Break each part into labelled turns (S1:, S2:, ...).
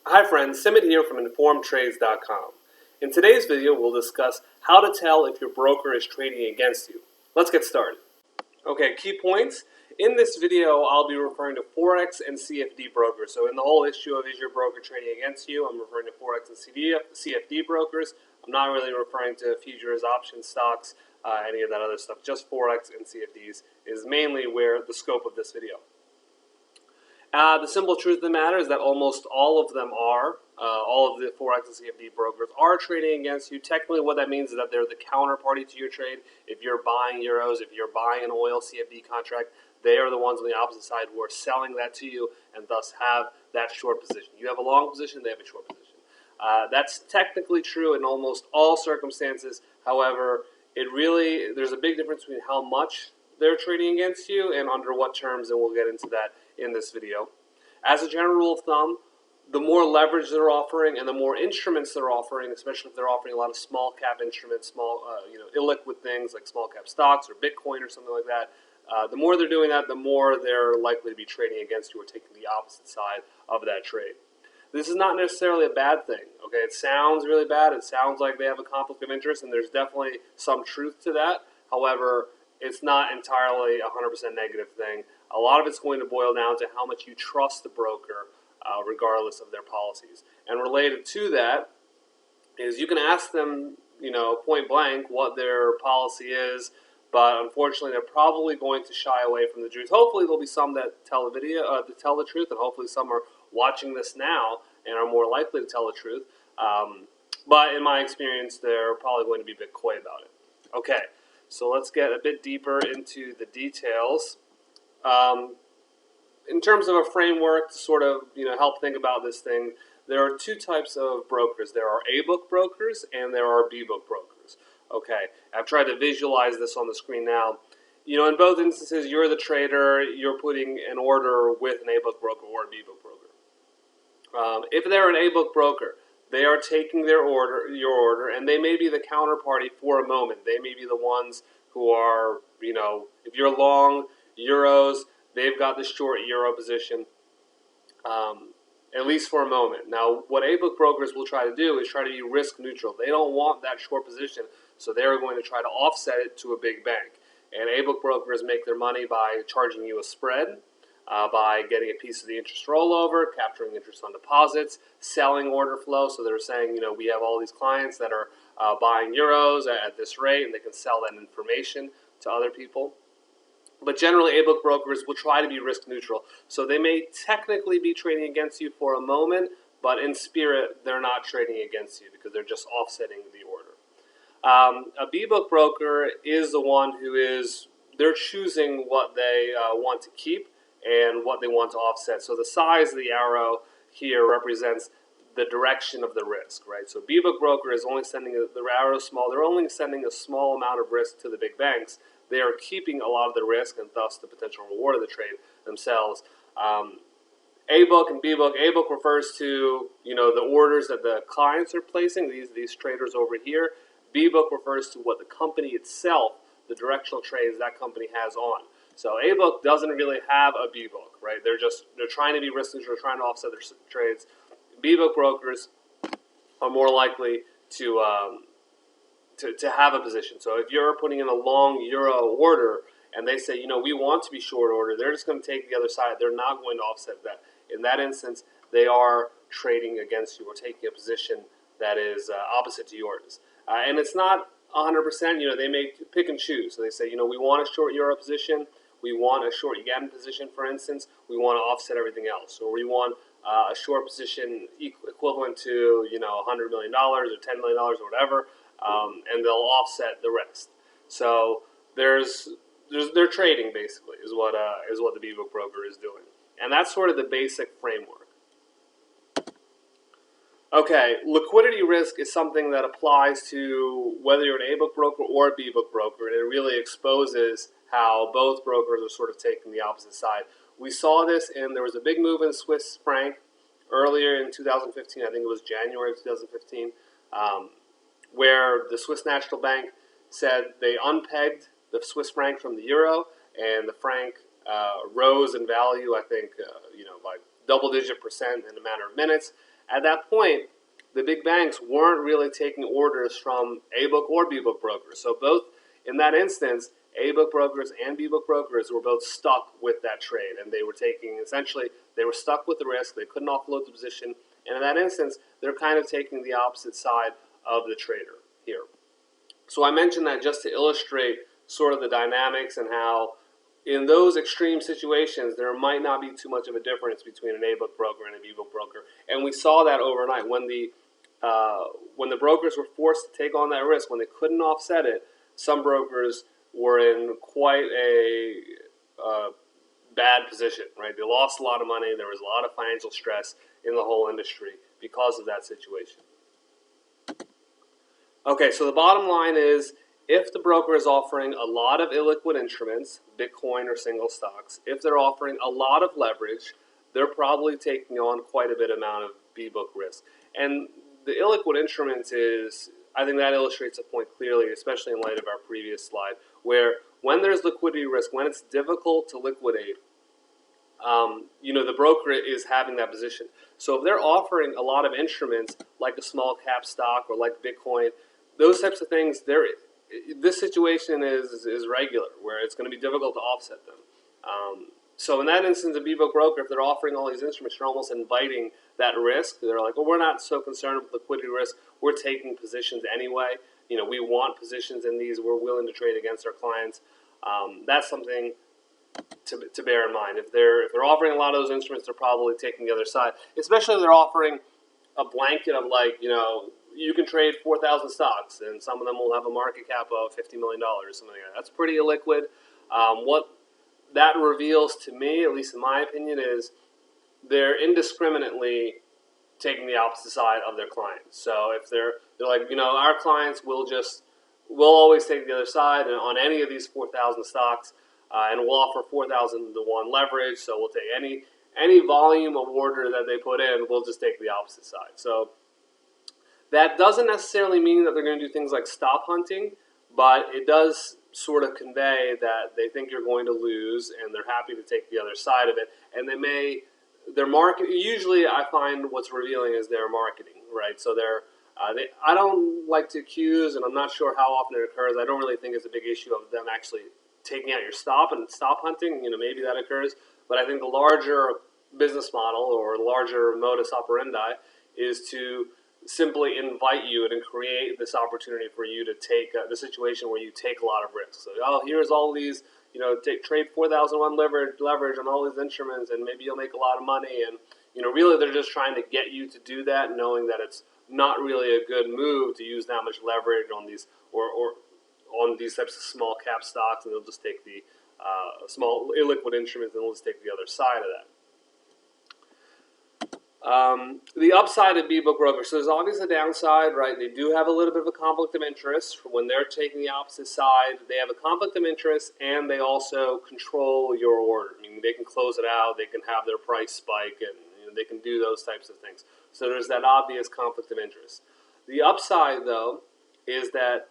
S1: Hi friends, Simit here from InformedTrades.com. In today's video, we'll discuss how to tell if your broker is trading against you. Let's get started. Okay, key points. In this video, I'll be referring to Forex and CFD brokers. So in the whole issue of is your broker trading against you, I'm referring to Forex and CFD brokers. I'm not really referring to futures, options, stocks, any of that other stuff. Just Forex and CFDs is mainly where the scope of this video. The simple truth of the matter is that almost all of them are. All of the Forex and CFD brokers are trading against you. Technically, what that means is that they're the counterparty to your trade. If you're buying euros, if you're buying an oil CFD contract, they are the ones on the opposite side who are selling that to you and thus have that short position. You have a long position, they have a short position. That's technically true in almost all circumstances. However, there's a big difference between how much they're trading against you and under what terms, and we'll get into that in this video. As a general rule of thumb, the more leverage they're offering and the more instruments they're offering, especially if they're offering a lot of small cap instruments, small, illiquid things like small cap stocks or Bitcoin or something like that, the more they're doing that, the more they're likely to be trading against you or taking the opposite side of that trade. This is not necessarily a bad thing. Okay, it sounds really bad. It sounds like they have a conflict of interest, and there's definitely some truth to that. However, it's not entirely a 100% negative thing. A lot of it's going to boil down to how much you trust the broker, regardless of their policies. And related to that is you can ask them, point blank what their policy is, but unfortunately they're probably going to shy away from the truth. Hopefully there'll be some that tell the truth, and hopefully some are watching this now and are more likely to tell the truth. But in my experience, they're probably going to be a bit coy about it. Okay, so let's get a bit deeper into the details. In terms of a framework to sort of help think about this thing, there are two types of brokers. There are A-book brokers and there are B-book brokers. Okay, I've tried to visualize this on the screen now. In both instances, you're the trader. You're putting an order with an A-book broker or a B-book broker. If they're an A-book broker, they are taking your order, and they may be the counterparty for a moment. They may be the ones who are, if you're long euros, they've got the short euro position, at least for a moment. Now, what A-book brokers will try to do is try to be risk neutral. They don't want that short position, so they're going to try to offset it to a big bank. And A-book brokers make their money by charging you a spread, by getting a piece of the interest rollover, capturing interest on deposits, selling order flow. So they're saying, we have all these clients that are buying euros at this rate, and they can sell that information to other people. But generally, A-book brokers will try to be risk neutral. So they may technically be trading against you for a moment, but in spirit, they're not trading against you because they're just offsetting the order. A B-book broker is the one they're choosing what they want to keep and what they want to offset. So the size of the arrow here represents the direction of the risk, right? So B-book broker is only sending the arrow small. They're only sending a small amount of risk to the big banks. They are keeping a lot of the risk and thus the potential reward of the trade themselves. A-book and B-book. A-book refers to the orders that the clients are placing. These traders over here. B-book refers to what the company itself, the directional trades that company has on. So A-book doesn't really have a B-book, right? They're trying to be risk neutral, trying to offset their trades. B-book brokers are more likely to have a position. So if you're putting in a long euro order and they say, we want to be short order, they're just going to take the other side. They're not going to offset that. In that instance, they are trading against you or taking a position that is opposite to yours. And it's not 100%. They may pick and choose. So they say, we want a short euro position. We want a short yen position, for instance. We want to offset everything else. Or we want a short position equivalent to, $100 million or $10 million or whatever. And they'll offset the rest. So they're trading basically is what the B-book broker is doing, and that's sort of the basic framework. Okay, liquidity risk is something that applies to whether you're an A-book broker or a B-book broker, and it really exposes how both brokers are sort of taking the opposite side. We saw this, and there was a big move in Swiss franc earlier in 2015. I think it was January of 2015. Where the Swiss National Bank said they unpegged the Swiss franc from the euro, and the franc rose in value, I think, by double-digit percent in a matter of minutes. At that point, the big banks weren't really taking orders from A book or B book brokers. So both in that instance, A book brokers and B book brokers were both stuck with that trade, and they were taking essentially they were stuck with the risk. They couldn't offload the position, and in that instance, they're kind of taking the opposite side of the trader here. So I mentioned that just to illustrate sort of the dynamics and how in those extreme situations, there might not be too much of a difference between an A book broker and a B book broker, and we saw that overnight when the brokers were forced to take on that risk, when they couldn't offset it. Some brokers were in quite a bad position, right? They lost a lot of money. There was a lot of financial stress in the whole industry because of that situation. Okay, so the bottom line is, if the broker is offering a lot of illiquid instruments, Bitcoin or single stocks, if they're offering a lot of leverage, they're probably taking on quite a bit amount of B-book risk. And the illiquid instruments is, I think that illustrates a point clearly, especially in light of our previous slide, where when there's liquidity risk, when it's difficult to liquidate, the broker is having that position. So if they're offering a lot of instruments like a small cap stock or like Bitcoin, those types of things, this situation is regular, where it's going to be difficult to offset them. So in that instance, a B-book broker, if they're offering all these instruments, you're almost inviting that risk. They're like, well, we're not so concerned with liquidity risk. We're taking positions anyway. We want positions in these. We're willing to trade against our clients. That's something to bear in mind. If they're offering a lot of those instruments, they're probably taking the other side. Especially if they're offering a blanket of you can trade 4,000 stocks, and some of them will have a market cap of $50 million or something like that. That's pretty illiquid. What that reveals to me, at least in my opinion, is they're indiscriminately taking the opposite side of their clients. So if they're like, our clients we'll always take the other side, and on any of these 4,000 stocks, and we'll offer 4,000 to 1 leverage. So we'll take any volume of order that they put in, we'll just take the opposite side. So that doesn't necessarily mean that they're going to do things like stop hunting, but it does sort of convey that they think you're going to lose, and they're happy to take the other side of it. And their market. Usually, I find what's revealing is their marketing, right? So I don't like to accuse, and I'm not sure how often it occurs. I don't really think it's a big issue of them actually taking out your stop and stop hunting. Maybe that occurs, but I think the larger business model or larger modus operandi is to simply invite you and create this opportunity for you to take the situation where you take a lot of risks. So, here's all these, trade 4,001 leverage on all these instruments, and maybe you'll make a lot of money. And, really they're just trying to get you to do that, knowing that it's not really a good move to use that much leverage on these or on these types of small cap stocks, and they'll just take the small illiquid instruments, and they'll just take the other side of that. The upside of B-book brokers, so there's obviously a downside, right? They do have a little bit of a conflict of interest when they're taking the opposite side. They have a conflict of interest, and they also control your order. They can close it out, they can have their price spike, and they can do those types of things. So there's that obvious conflict of interest. The upside, though, is that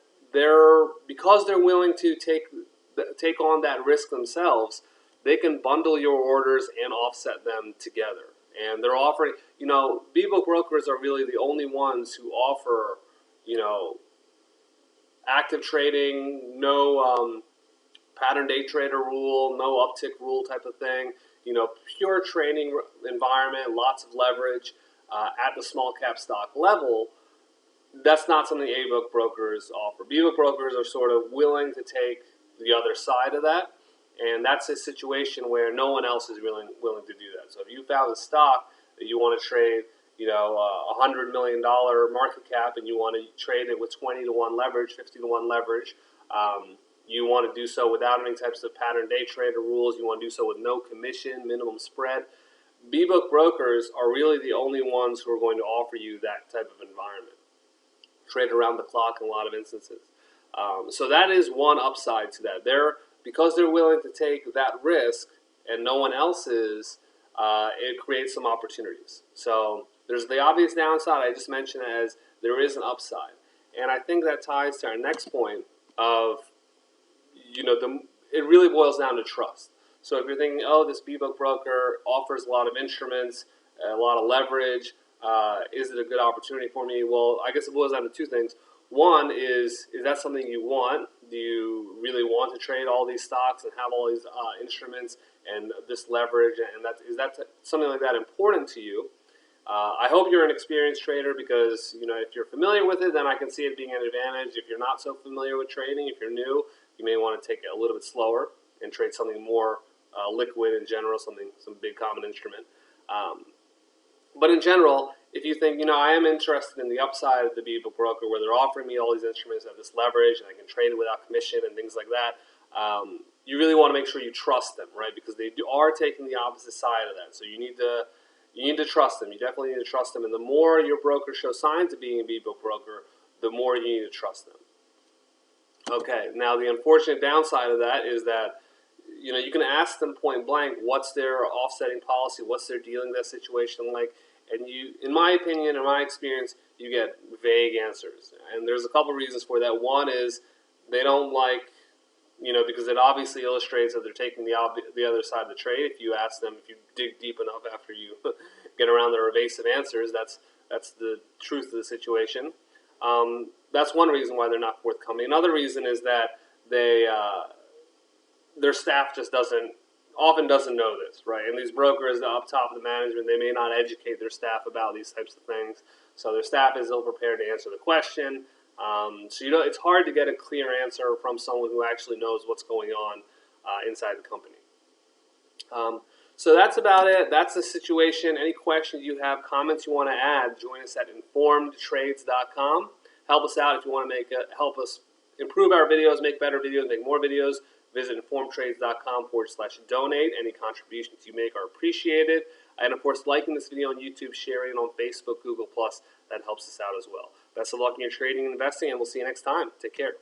S1: because they're willing to take on that risk themselves, they can bundle your orders and offset them together. And they're offering, B-book brokers are really the only ones who offer, active trading, no pattern day trader rule, no uptick rule type of thing, pure trading environment, lots of leverage at the small cap stock level. That's not something A-book brokers offer. B-book brokers are sort of willing to take the other side of that. And that's a situation where no one else is willing to do that. So if you found a stock that you want to trade, $100 million market cap, and you want to trade it with 20 to 1 leverage, 50 to 1 leverage, you want to do so without any types of pattern day trader rules. You want to do so with no commission, minimum spread. B-book brokers are really the only ones who are going to offer you that type of environment. Trade around the clock in a lot of instances. So that is one upside to that. Because they're willing to take that risk and no one else is, it creates some opportunities. So there's the obvious downside I just mentioned, as there is an upside. And I think that ties to our next point of, it really boils down to trust. So if you're thinking, this B-book broker offers a lot of instruments, a lot of leverage, Is it a good opportunity for me? Well, I guess it boils down to two things. One is that something you want? Do you really want to trade all these stocks and have all these instruments and this leverage? And is that something like that important to you? I hope you're an experienced trader because if you're familiar with it, then I can see it being an advantage. If you're not so familiar with trading, if you're new, you may want to take it a little bit slower and trade something more liquid in general, some big common instrument. But in general, if you think, I am interested in the upside of the bbook broker where they're offering me all these instruments at this leverage and I can trade it without commission and things like that, you really want to make sure you trust them, right? Because they are taking the opposite side of that. So you need to trust them. You definitely need to trust them. And the more your broker shows signs of being a bbook broker, the more you need to trust them. Okay, now the unfortunate downside of that is that you can ask them point blank, what's their offsetting policy, what's their dealing with that situation like, and in my opinion, in my experience, you get vague answers. And there's a couple reasons for that. One is they don't like, because it obviously illustrates that they're taking the other side of the trade. If you ask them, if you dig deep enough after you get around their evasive answers, that's the truth of the situation. That's one reason why they're not forthcoming. Another reason is that their staff just often doesn't know this, right? And these brokers up top of the management, they may not educate their staff about these types of things. So their staff is ill-prepared to answer the question. So it's hard to get a clear answer from someone who actually knows what's going on inside the company. So that's about it. That's the situation. Any questions you have, comments you want to add, join us at informedtrades.com. Help us out if you want to help us improve our videos, make better videos, make more videos. Visit informedtrades.com/donate. Any contributions you make are appreciated. And of course, liking this video on YouTube, sharing it on Facebook, Google+, that helps us out as well. Best of luck in your trading and investing, and we'll see you next time. Take care.